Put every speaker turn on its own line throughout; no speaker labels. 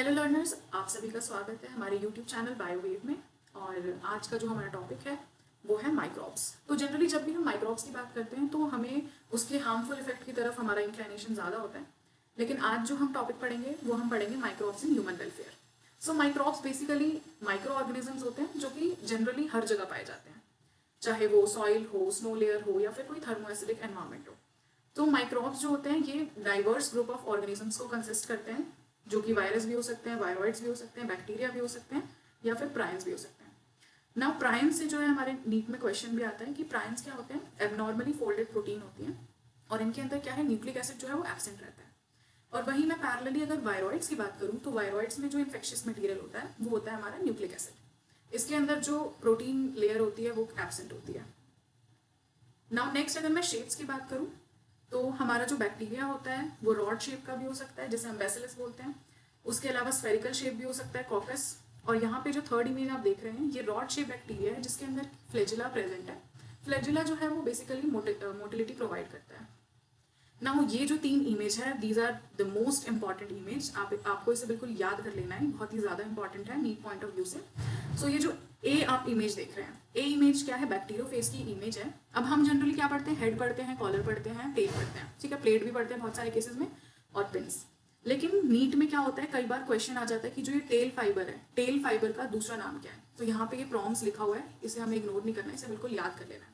Hello learners, आप सभी का स्वागत है हमारे यूट्यूब चैनल बायोवेव में। और आज का जो हमारा टॉपिक है वो है माइक्रोब्स। तो जनरली जब भी हम माइक्रोब्स की बात करते हैं तो हमें उसके हार्मफुल इफेक्ट की तरफ हमारा इंक्लिनेशन ज़्यादा होता है। लेकिन आज जो हम टॉपिक पढ़ेंगे वो हम पढ़ेंगे microbes in human welfare. So microbes basically micro organisms होते हैं जो कि जनरली हर जगह पाए जाते हैं, चाहे वो सॉइल हो, स्नो लेयर हो या फिर कोई थर्मोएसिडिक एनवायरमेंट हो। तो माइक्रोब्स जो होते हैं ये डाइवर्स ग्रुप ऑफ ऑर्गेनिजम्स को कंसिस्ट करते हैं, जो कि वायरस भी हो सकते हैं, वायरॉइड्स भी हो सकते हैं, बैक्टीरिया भी हो सकते हैं या फिर प्राइन्स भी हो सकते हैं। नाउ प्राइन्स से जो है हमारे नीट में क्वेश्चन भी आता है कि प्राइन्स क्या होते हैं। एबनॉर्मली फोल्डेड प्रोटीन होती हैं और इनके अंदर क्या है, न्यूक्लिक एसिड जो है वो एब्सेंट रहता है। और वहीं मैं पैरेलली अगर वायरॉइड्स की बात करूँ तो वायरॉइड्स में जो इन्फेक्शियस मटीरियल होता है वो होता है हमारा न्यूक्लिक एसिड। इसके अंदर जो प्रोटीन लेयर होती है वो एब्सेंट होती है। नाउ नेक्स्ट अगर मैं शेप्स की बात करूँ तो हमारा जो बैक्टीरिया होता है वो रॉड शेप का भी हो सकता है, जिसे हम बेसिलस बोलते हैं। उसके अलावा स्फेरिकल शेप भी हो सकता है, कॉकस। और यहाँ पे जो थर्ड इमेज आप देख रहे हैं ये रॉड शेप बैक्टीरिया है जिसके अंदर फ्लैजिला प्रेजेंट है। फ्लैजिला जो है वो बेसिकली मोटिलिटी प्रोवाइड करता है। नाउ ये जो तीन इमेज है these are the most important image. आपको इसे बिल्कुल याद कर लेना है, बहुत ही ज़्यादा इंपॉर्टेंट है नीट पॉइंट ऑफ व्यू से। सो ये जो ए आप इमेज देख रहे हैं, ए इमेज क्या है, बैक्टीरियोफेज की इमेज है। अब हम जनरली क्या पढ़ते हैं, हेड पढ़ते हैं, कॉलर पढ़ते हैं, टेल पढ़ते हैं, ठीक है, प्लेट भी पढ़ते हैं बहुत सारे केसेस में, और पिंस। लेकिन नीट में क्या होता है, कई बार क्वेश्चन आ जाता है कि जो ये टेल फाइबर है, टेल फाइबर का दूसरा नाम क्या है। तो यहाँ पे ये प्रॉम्स लिखा हुआ है, इसे हमें इग्नोर नहीं करना है, इसे बिल्कुल याद कर लेना है।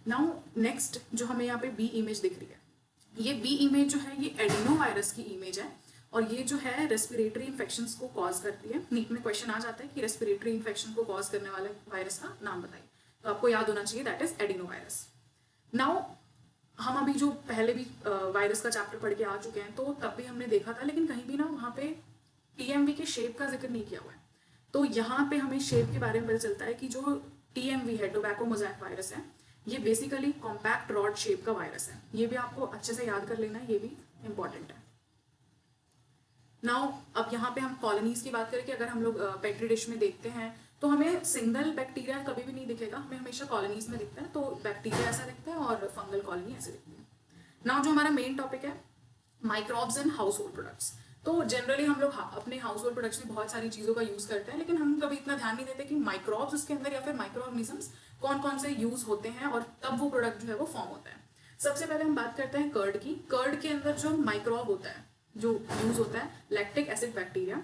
नाउ नेक्स्ट जो हमें यहाँ पे बी इमेज दिख रही है, ये बी इमेज जो है ये एडिनो वायरस की इमेज है और ये जो है रेस्पिरेटरी इन्फेक्शंस को कॉज करती है। नीट में क्वेश्चन आ जाता है कि रेस्पिरेटरी इन्फेक्शन को कॉज करने वाले वायरस का नाम बताइए, तो आपको याद होना चाहिए that is adeno virus. Now हम अभी जो पहले भी वायरस का चैप्टर पढ़ के आ चुके हैं तो तब भी हमने देखा था, लेकिन कहीं भी ना वहाँ पे टीएमवी के शेप का जिक्र नहीं किया हुआ है। तो यहाँ पे हमें शेप के बारे में पता चलता है कि जो टीएमवी है, टोबैको मोज़ैक वायरस है, ये बेसिकली कॉम्पैक्ट रॉड शेप का वायरस है। ये भी आपको अच्छे से याद कर लेना है, ये भी इंपॉर्टेंट है। नाउ अब यहाँ पे हम कॉलोनीज की बात करें कि अगर हम लोग पेट्री डिश में देखते हैं तो हमें सिंगल बैक्टीरिया कभी भी नहीं दिखेगा, हमें हमेशा कॉलोनीज में दिखता है। तो बैक्टीरिया ऐसा दिखता है और फंगल कॉलोनी ऐसे दिखती है। नाउ जो हमारा मेन टॉपिक है microbes and house hold products. तो जनरली हम लोग अपने हाउस होल्ड प्रोडक्ट्स में बहुत सारी चीज़ों का यूज़ करते हैं, लेकिन हम कभी इतना ध्यान नहीं देते कि माइक्रोब्स उसके अंदर या फिर माइक्रो ऑर्गेनिजम्स कौन कौन से यूज़ होते हैं और तब वो प्रोडक्ट जो है वो फॉर्म होता है। सबसे पहले हम बात करते हैं कर्ड की। कर्ड के अंदर जो माइक्रोब होता है जो यूज़ होता है लैक्टिक एसिड बैक्टीरिया।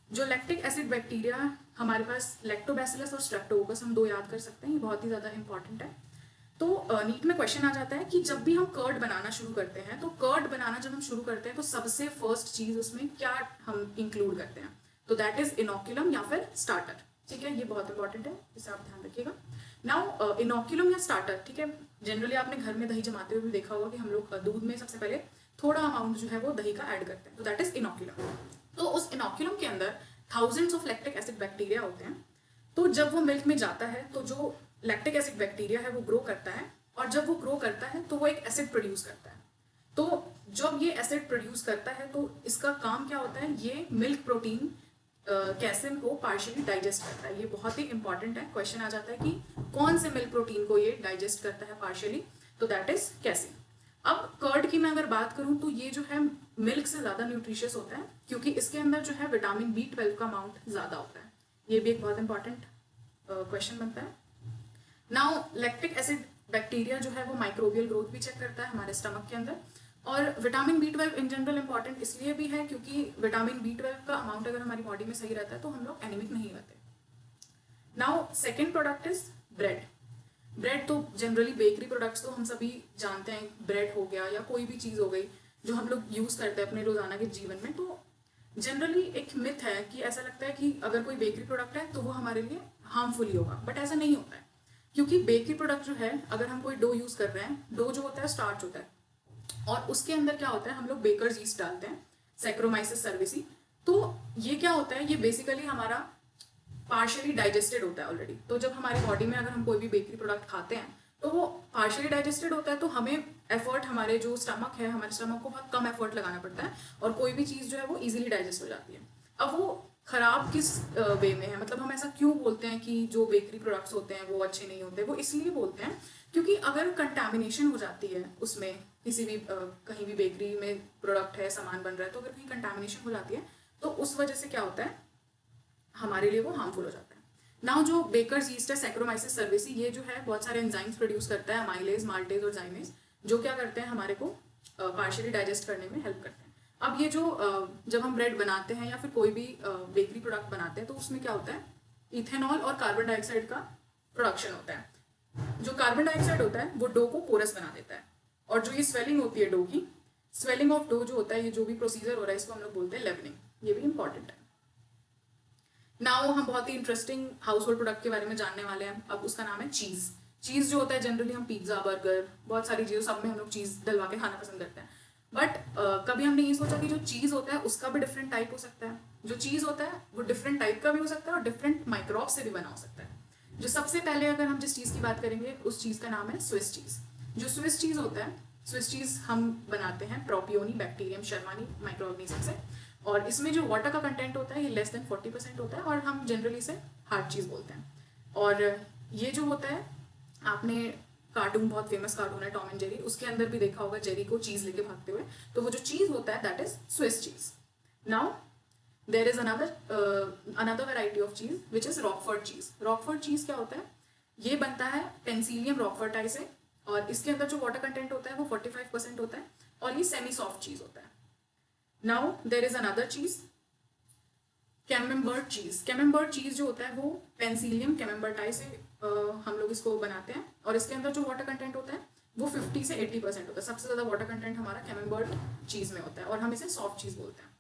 जो लैक्टिक एसिड बैक्टीरिया हमारे पास लैक्टोबैसिलस और स्ट्रेप्टोकोकस, हम दो याद कर सकते हैं, ये बहुत ही ज़्यादा इंपॉर्टेंट है। तो नीट में क्वेश्चन आ जाता है कि जब भी हम कर्ड बनाना शुरू करते हैं तो कर्ड बनाना जब हम शुरू करते हैं तो सबसे फर्स्ट चीज उसमें क्या हम इंक्लूड करते हैं, तो दैट इज इनोक्यूलम या फिर स्टार्टर। ठीक है, ये बहुत इंपॉर्टेंट है, इसे आप ध्यान रखिएगा। नाउ इनोक्यूलम या स्टार्टर, ठीक है, जनरली आपने घर में दही जमाते हुए भी देखा होगा कि हम लोग दूध में सबसे पहले थोड़ा अमाउंट जो है वो दही का ऐड करते हैं, तो दैट इज इनोक्यूलम। तो उस इनोक्यूलम के अंदर thousands of lactic acid bacteria होते हैं। तो जब वो मिल्क में जाता है तो जो लैक्टिक एसिड बैक्टीरिया है वो ग्रो करता है, और जब वो ग्रो करता है तो वो एक एसिड प्रोड्यूस करता है। तो जब ये एसिड प्रोड्यूस करता है तो इसका काम क्या होता है, ये मिल्क प्रोटीन कैसिन को पार्शियली डाइजेस्ट करता है। ये बहुत ही इंपॉर्टेंट है, क्वेश्चन आ जाता है कि कौन से मिल्क प्रोटीन को ये डाइजेस्ट करता है पार्शियली, तो दैट इज कैसिन। अब कर्ड की मैं अगर बात करूं तो ये जो है मिल्क से ज़्यादा न्यूट्रिशियस होता है क्योंकि इसके अंदर जो है विटामिन B12 का अमाउंट ज़्यादा होता है। ये भी एक बहुत इंपॉर्टेंट क्वेश्चन बनता है। नाउ लैक्टिक एसिड बैक्टीरिया जो है वो माइक्रोबियल ग्रोथ भी चेक करता है हमारे स्टमक के अंदर। और vitamin B12 in general important इसलिए भी है क्योंकि विटामिन B12 का अमाउंट अगर हमारी बॉडी में सही रहता है तो हम लोग एनीमिक नहीं रहते। Now second product is bread. Bread तो जनरली बेकरी प्रोडक्ट्स तो हम सभी जानते हैं, ब्रेड हो गया या कोई भी चीज़ हो गई जो हम लोग यूज़ करते हैं अपने रोज़ाना के जीवन में। तो जनरली एक मिथ है कि ऐसा लगता है कि अगर कोई बेकरी प्रोडक्ट है तो वो हमारे लिए हार्मफुल ही होगा, बट ऐसा नहीं होता है। क्योंकि बेकरी प्रोडक्ट जो है, अगर हम कोई डो यूज़ कर रहे हैं, डो जो होता है स्टार्च होता है और उसके अंदर क्या होता है, हम लोग बेकर्स यीस्ट डालते हैं, सैक्रोमाइसिस सर्विसी। तो ये क्या होता है, ये बेसिकली हमारा पार्शियली डाइजेस्टेड होता है ऑलरेडी। तो जब हमारी बॉडी में अगर हम कोई भी बेकरी प्रोडक्ट खाते हैं तो वो पार्शियली डाइजेस्टेड होता है, तो हमें एफर्ट, हमारे जो स्टमक है, हमारे स्टमक को बहुत कम एफर्ट लगाना पड़ता है और कोई भी चीज़ जो है वो इजीली डाइजेस्ट हो जाती है। अब वो खराब किस वे में है, मतलब हम ऐसा क्यों बोलते हैं कि जो बेकरी प्रोडक्ट्स होते हैं वो अच्छे नहीं होते, वो इसलिए बोलते हैं क्योंकि अगर कंटामिनेशन हो जाती है उसमें, किसी भी कहीं भी बेकरी में प्रोडक्ट है, सामान बन रहा है, तो अगर कहीं कंटामिनेशन हो जाती है तो उस वजह से क्या होता है, हमारे लिए वो हार्मफुल हो जाता है। नाउ जो बेकर्स यीस्ट है, सैक्रोमाइसिस सर्वेसी, ये जो है बहुत सारे एंजाइम्स प्रोड्यूस करता है, अमाइलेज, माल्टेज और जाइमेज, जो क्या करते हैं हमारे को पार्शियली डाइजेस्ट करने में हेल्प करते हैं। अब ये जो जब हम ब्रेड बनाते हैं या फिर कोई भी बेकरी प्रोडक्ट बनाते हैं तो उसमें क्या होता है, इथेनॉल और कार्बन डाइऑक्साइड का प्रोडक्शन होता है। जो कार्बन डाइऑक्साइड होता है वो डो को पोरस बना देता है, और जो ये स्वेलिंग होती है डो की, स्वेलिंग ऑफ डो जो होता है, ये जो भी प्रोसीजर हो रहा है इसको हम लोग बोलते हैं लेवनिंग, ये भी इंपॉर्टेंट है। नाउ हम बहुत ही इंटरेस्टिंग हाउस होल्ड प्रोडक्ट के बारे में जानने वाले हैं। अब उसका नाम है चीज़। चीज़ जो होता है जनरली हम पिज्ज़ा, बर्गर, बहुत सारी चीज़ों सब में हम लोग चीज़ डलवा के खाना पसंद करते हैं, बट कभी हमने ये सोचा कि जो चीज़ होता है उसका भी डिफरेंट टाइप हो सकता है। जो चीज़ होता है वो डिफरेंट टाइप का भी हो सकता है और डिफरेंट माइक्रोब से भी बना हो सकता है। जो सबसे पहले अगर हम जिस चीज़ की बात करेंगे उस चीज़ का नाम है स्विस चीज़। जो स्विस चीज़ होता है, स्विस चीज़ हम बनाते हैं प्रोपियोनी बैक्टीरियम शर्मानी माइक्रो ऑर्गेनिज्म से, और इसमें जो वाटर का कंटेंट होता है ये लेस देन 40% होता है, और हम जनरली इसे हार्ड चीज़ बोलते हैं। और ये जो होता है, आपने कार्टून, बहुत फेमस कार्टून है टॉम एंड जेरी, उसके अंदर भी देखा होगा जेरी को चीज़ लेके भागते हुए, तो वो जो चीज़ होता है that is Swiss cheese. Now there is another variety of cheese which is Roquefort cheese. Roquefort cheese क्या होता है, ये बनता है पेंसिलियम रॉकफोर्टाई से, और इसके अंदर जो वाटर कंटेंट होता है वो 45% होता है, और ये सेमी सॉफ्ट चीज़ होता है। Now there is another cheese Camembert cheese. Camembert cheese जो होता है वो पेंसिलियम कैमेम्बर्टाई से हम लोग इसको बनाते हैं, और इसके अंदर जो वाटर कंटेंट होता है वो 50 से 80% होता है। सबसे ज़्यादा वाटर कंटेंट हमारा कैमेम्बर्ट चीज़ में होता है, और हम इसे सॉफ्ट चीज़ बोलते हैं।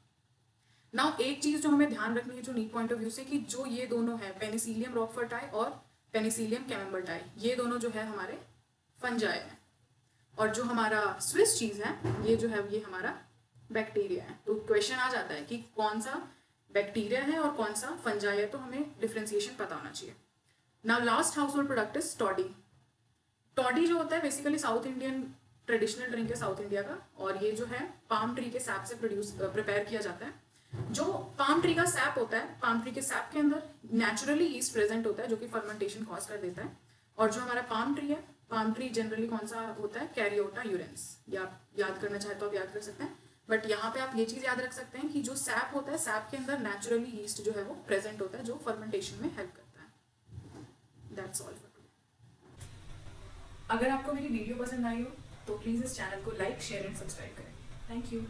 नाउ एक चीज़ जो हमें ध्यान रखनी है जो नीट पॉइंट ऑफ व्यू से, कि जो ये दोनों है पेनिसिलियम रॉकफोर्टाई और पेनिसिलियम कैमेम्बर्टाई, ये दोनों जो है हमारे फंजाई हैं, और जो हमारा स्विस चीज़ है ये जो है ये हमारा बैक्टीरिया है। तो क्वेश्चन आ जाता है कि कौन सा बैक्टीरिया है और कौन सा फंजाई है, तो हमें डिफ्रेंसिएशन पता होना चाहिए। Now last house hold product is toddy. Toddy जो होता है basically south Indian traditional drink है साउथ इंडिया का, और ये जो है पाम ट्री के सैप से प्रिपेयर किया जाता है। जो पाम ट्री का सैप होता है, पाम ट्री के सैप के अंदर नेचुरली ईस्ट प्रेजेंट होता है जो कि फर्मेंटेशन कॉज कर देता है। और जो हमारा पाम ट्री है, पाम ट्री जनरली कौन सा होता है, कैरियोटा यूरेंस, या याद करना चाहे तो आप याद कर सकते हैं, बट यहाँ पे आप ये चीज़ याद रख सकते हैं कि जो सैप होता है, सैप के अंदर नेचुरली ईस्ट जो है वो प्रेजेंट होता है जो फर्मेंटेशन में हेल्प करता है। That's all for today. अगर आपको मेरी वीडियो पसंद आई हो तो प्लीज़ इस चैनल को लाइक, शेयर एंड सब्सक्राइब करें। Thank you.